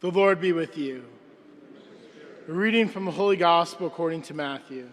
The Lord be with you. A reading from the Holy Gospel according to Matthew.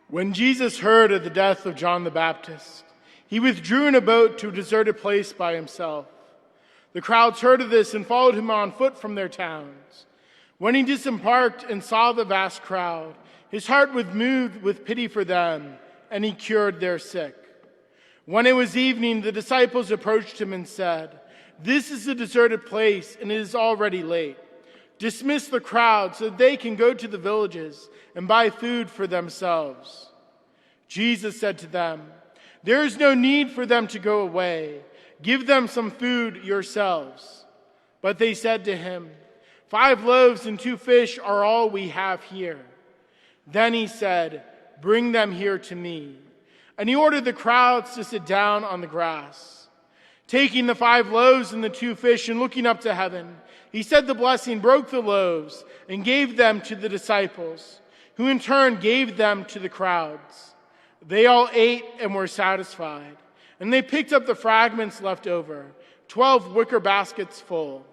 When Jesus heard of the death of John the Baptist, he withdrew in a boat to a deserted place by himself. The crowds heard of this and followed him on foot from their towns. When he disembarked and saw the vast crowd, his heart was moved with pity for them, and he cured their sick. When it was evening, the disciples approached him and said, "This is a deserted place, and it is already late. Dismiss the crowd so that they can go to the villages and buy food for themselves." Jesus said to them, "There is no need for them to go away. Give them some food yourselves." But they said to him, 5 loaves and 2 fish are all we have here." Then he said, "Bring them here to me." And he ordered the crowds to sit down on the grass. Taking the 5 loaves and the 2 fish and looking up to heaven, he said the blessing, broke the loaves, and gave them to the disciples, who in turn gave them to the crowds. They all ate and were satisfied, and they picked up the fragments left over, 12 wicker baskets full.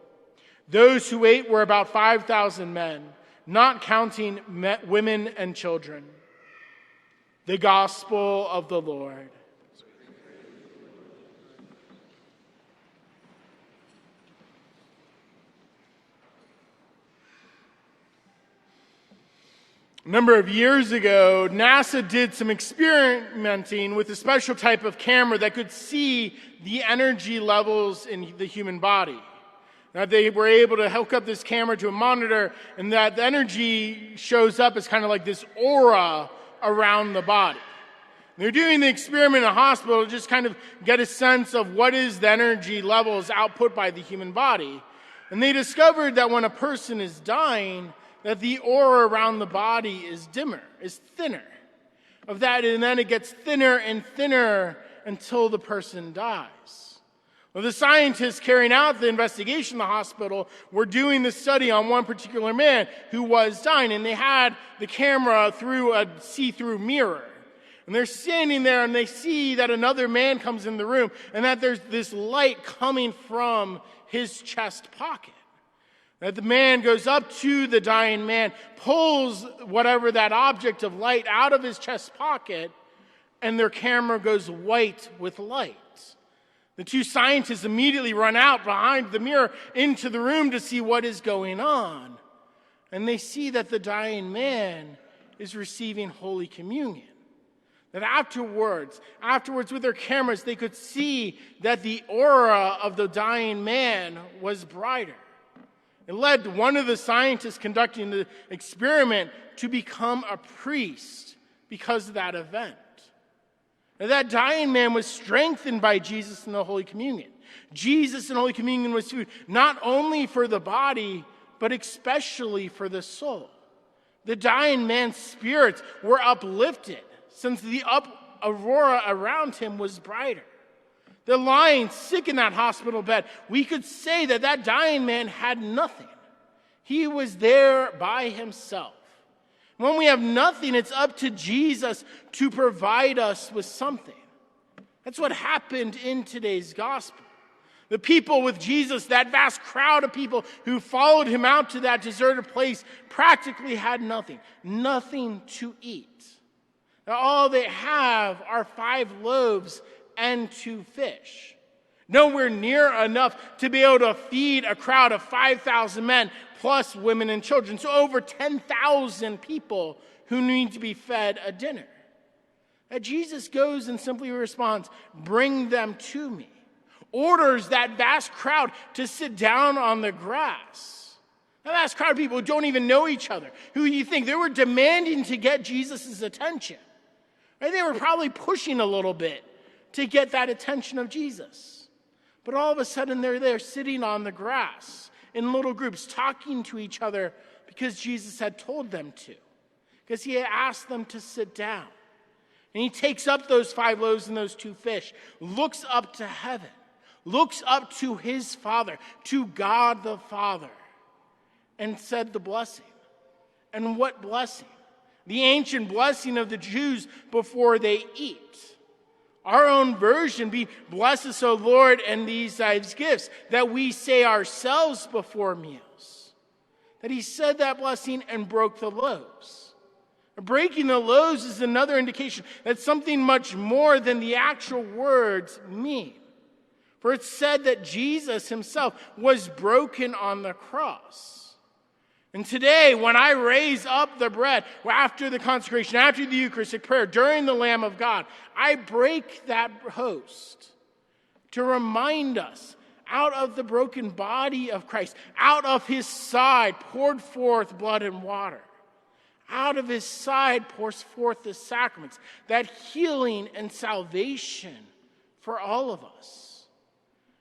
Those who ate were about 5,000 men, not counting women and children. The Gospel of the Lord. A number of years ago, NASA did some experimenting with a special type of camera that could see the energy levels in the human body. Now, they were able to hook up this camera to a monitor, and that the energy shows up as kind of like this aura around the body. They're doing the experiment in a hospital to just kind of get a sense of what is the energy levels output by the human body. And they discovered that when a person is dying, that the aura around the body is thinner. And then it gets thinner and thinner until the person dies. Well, the scientists carrying out the investigation in the hospital were doing the study on one particular man who was dying, and they had the camera through a see-through mirror. And they're standing there, and they see that another man comes in the room, and that there's this light coming from his chest pocket. That the man goes up to the dying man, pulls whatever that object of light out of his chest pocket, and their camera goes white with light. The 2 scientists immediately run out behind the mirror into the room to see what is going on. And they see that the dying man is receiving Holy Communion. That afterwards with their cameras, they could see that the aura of the dying man was brighter. It led one of the scientists conducting the experiment to become a priest because of that event. Now, that dying man was strengthened by Jesus in the Holy Communion. Jesus in Holy Communion was food not only for the body, but especially for the soul. The dying man's spirits were uplifted since the aurora around him was brighter. The lying sick in that hospital bed, we could say that that dying man had nothing. He was there by himself. When we have nothing, it's up to Jesus to provide us with something. That's what happened in today's gospel. The people with Jesus, that vast crowd of people who followed him out to that deserted place, practically had nothing to eat. Now, all they have are 5 loaves and 2 fish. Nowhere near enough to be able to feed a crowd of 5,000 men, plus women and children. So over 10,000 people who need to be fed a dinner. And Jesus goes and simply responds, "Bring them to me." Orders that vast crowd to sit down on the grass. That vast crowd of people who don't even know each other. Who you think they were demanding to get Jesus' attention. Right? They were probably pushing a little bit to get that attention of Jesus. But all of a sudden they're there sitting on the grass in little groups talking to each other because Jesus had told them to. Because he had asked them to sit down. And he takes up those 5 loaves and those 2 fish, looks up to heaven, looks up to his Father, to God the Father, and said the blessing. And what blessing? The ancient blessing of the Jews before they eat. Our own version be, bless us, O Lord, and these thy gifts, that we say ourselves before meals. That he said that blessing and broke the loaves. Breaking the loaves is another indication that something much more than the actual words mean. For it's said that Jesus himself was broken on the cross. And today, when I raise up the bread, after the consecration, after the Eucharistic prayer, during the Lamb of God, I break that host to remind us, out of the broken body of Christ, out of his side poured forth blood and water. Out of his side pours forth the sacraments, that healing and salvation for all of us.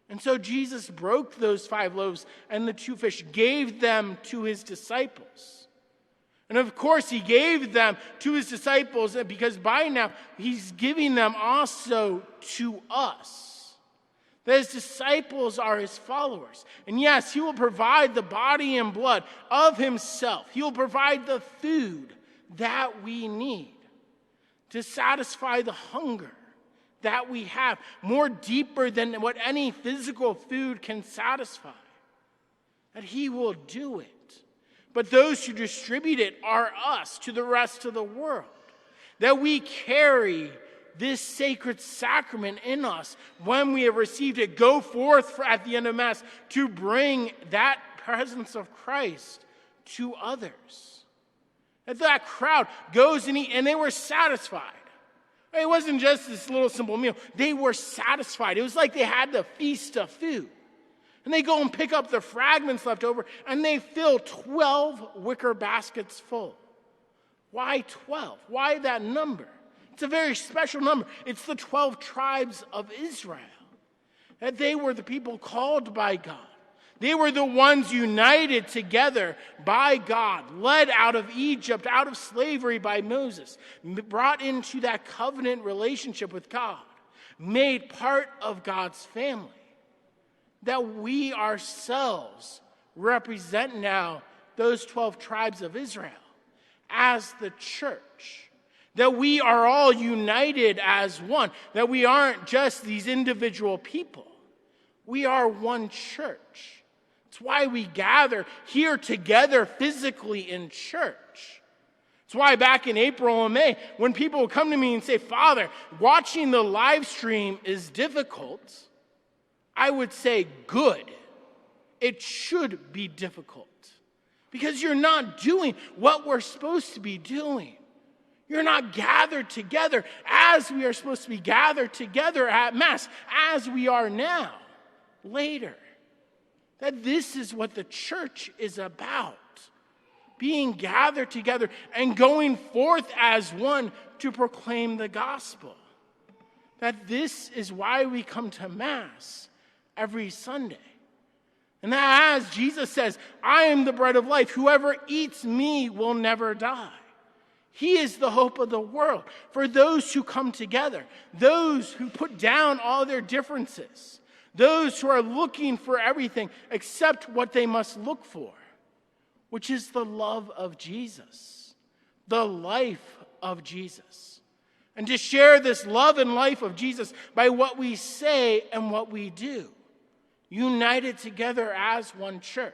And so Jesus broke those 5 loaves and the 2 fish, gave them to his disciples. And of course, he gave them to his disciples because by now he's giving them also to us. That his disciples are his followers. And yes, he will provide the body and blood of himself. He will provide the food that we need to satisfy the hunger that we have, more deeper than what any physical food can satisfy. That he will do it. But those who distribute it are us to the rest of the world. That we carry this sacred sacrament in us when we have received it. Go forth at the end of Mass to bring that presence of Christ to others. That crowd goes and eats, and they were satisfied. It wasn't just this little simple meal. They were satisfied. It was like they had the feast of food. And they go and pick up the fragments left over, and they fill 12 wicker baskets full. Why 12? Why that number? It's a very special number. It's the 12 tribes of Israel. That they were the people called by God. They were the ones united together by God, led out of Egypt, out of slavery by Moses, brought into that covenant relationship with God, made part of God's family. That we ourselves represent now those 12 tribes of Israel as the church. That we are all united as one. That we aren't just these individual people. We are one church. It's why we gather here together physically in church. It's why back in April and May, when people would come to me and say, Father, watching the live stream is difficult, I would say, good. It should be difficult. Because you're not doing what we're supposed to be doing. You're not gathered together as we are supposed to be gathered together at Mass, as we are now, later. That this is what the church is about. Being gathered together and going forth as one to proclaim the gospel. That this is why we come to Mass every Sunday. And that as Jesus says, I am the bread of life. Whoever eats me will never die. He is the hope of the world for those who come together, those who put down all their differences, those who are looking for everything except what they must look for, which is the love of Jesus, the life of Jesus. And to share this love and life of Jesus by what we say and what we do, united together as one church.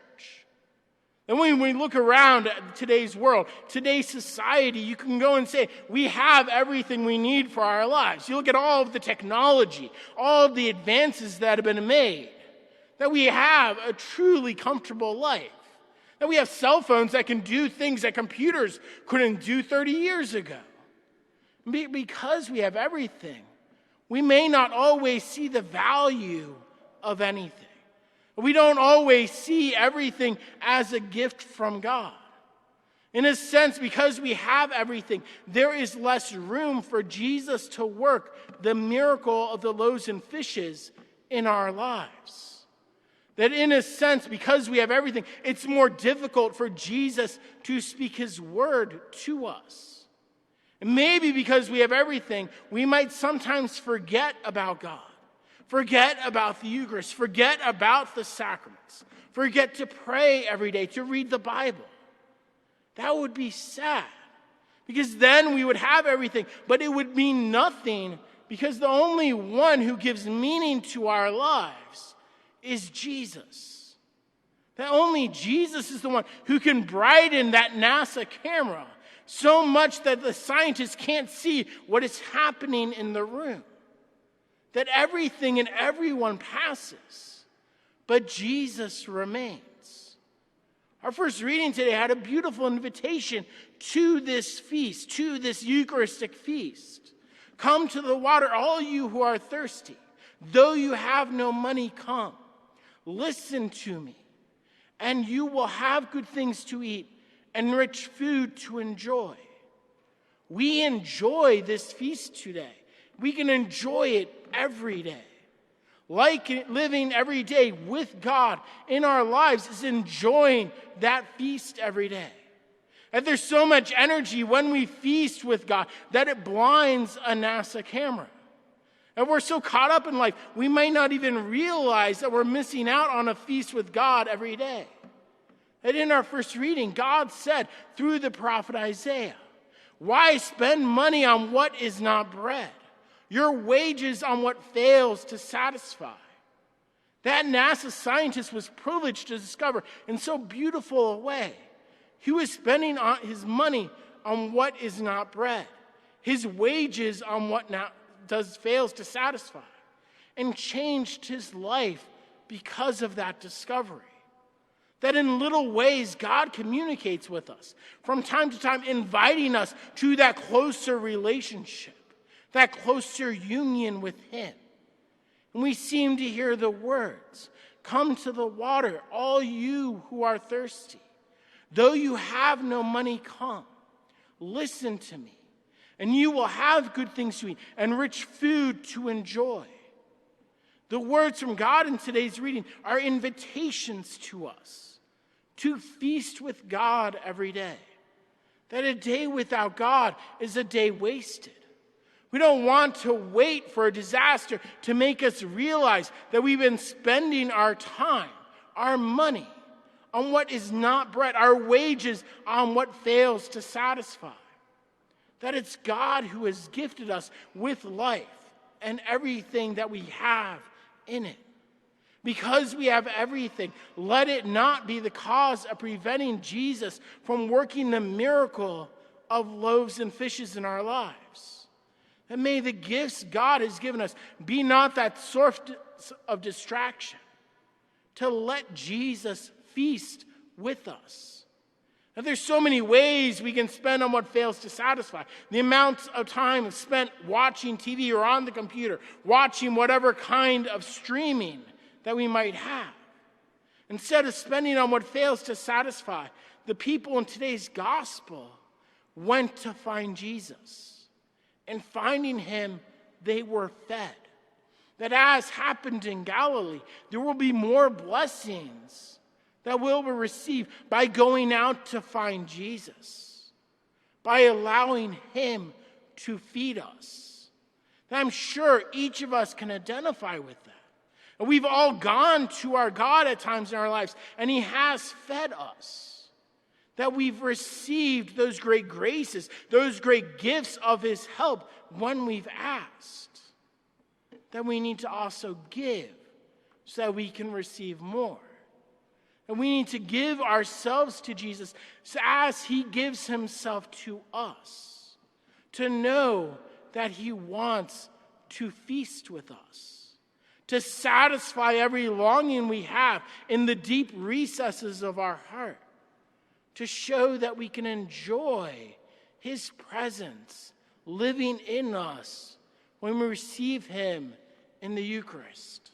And when we look around at today's world, today's society, you can go and say, we have everything we need for our lives. You look at all of the technology, all of the advances that have been made, that we have a truly comfortable life, that we have cell phones that can do things that computers couldn't do 30 years ago. Because we have everything, we may not always see the value of anything. We don't always see everything as a gift from God. In a sense, because we have everything, there is less room for Jesus to work the miracle of the loaves and fishes in our lives. That in a sense, because we have everything, it's more difficult for Jesus to speak his word to us. And maybe because we have everything, we might sometimes forget about God, forget about the Eucharist, forget about the sacraments, forget to pray every day, to read the Bible. That would be sad, because then we would have everything, but it would mean nothing, because the only one who gives meaning to our lives is Jesus. That only Jesus is the one who can brighten that NASA camera so much that the scientists can't see what is happening in the room. That everything and everyone passes, but Jesus remains. Our first reading today had a beautiful invitation to this feast, to this Eucharistic feast. Come to the water, all you who are thirsty. Though you have no money, come. Listen to me, and you will have good things to eat and rich food to enjoy. We enjoy this feast today. We can enjoy it every day. Like living every day with God in our lives is enjoying that feast every day. And there's so much energy when we feast with God that it blinds a NASA camera. And we're so caught up in life, we may not even realize that we're missing out on a feast with God every day. And in our first reading, God said through the prophet Isaiah, "Why spend money on what is not bread? Your wages on what fails to satisfy." That NASA scientist was privileged to discover in so beautiful a way. He was spending his money on what is not bread, his wages on what fails to satisfy, and changed his life because of that discovery. That in little ways, God communicates with us from time to time, inviting us to that closer relationship, that closer union with him. And we seem to hear the words, "Come to the water, all you who are thirsty. Though you have no money, come. Listen to me, and you will have good things to eat and rich food to enjoy." The words from God in today's reading are invitations to us to feast with God every day. That a day without God is a day wasted. We don't want to wait for a disaster to make us realize that we've been spending our time, our money, on what is not bread, our wages on what fails to satisfy. That it's God who has gifted us with life and everything that we have in it. Because we have everything, let it not be the cause of preventing Jesus from working the miracle of loaves and fishes in our lives. And may the gifts God has given us be not that source of distraction, to let Jesus feast with us. And there's so many ways we can spend on what fails to satisfy. The amount of time spent watching TV or on the computer, watching whatever kind of streaming that we might have. Instead of spending on what fails to satisfy, the people in today's gospel went to find Jesus. And finding him, they were fed. That as happened in Galilee, there will be more blessings that we'll receive by going out to find Jesus, by allowing him to feed us. And I'm sure each of us can identify with that. And we've all gone to our God at times in our lives, and he has fed us. That we've received those great graces, those great gifts of his help when we've asked. That we need to also give so that we can receive more. And we need to give ourselves to Jesus as he gives himself to us. To know that he wants to feast with us. To satisfy every longing we have in the deep recesses of our heart. To show that we can enjoy his presence living in us when we receive him in the Eucharist.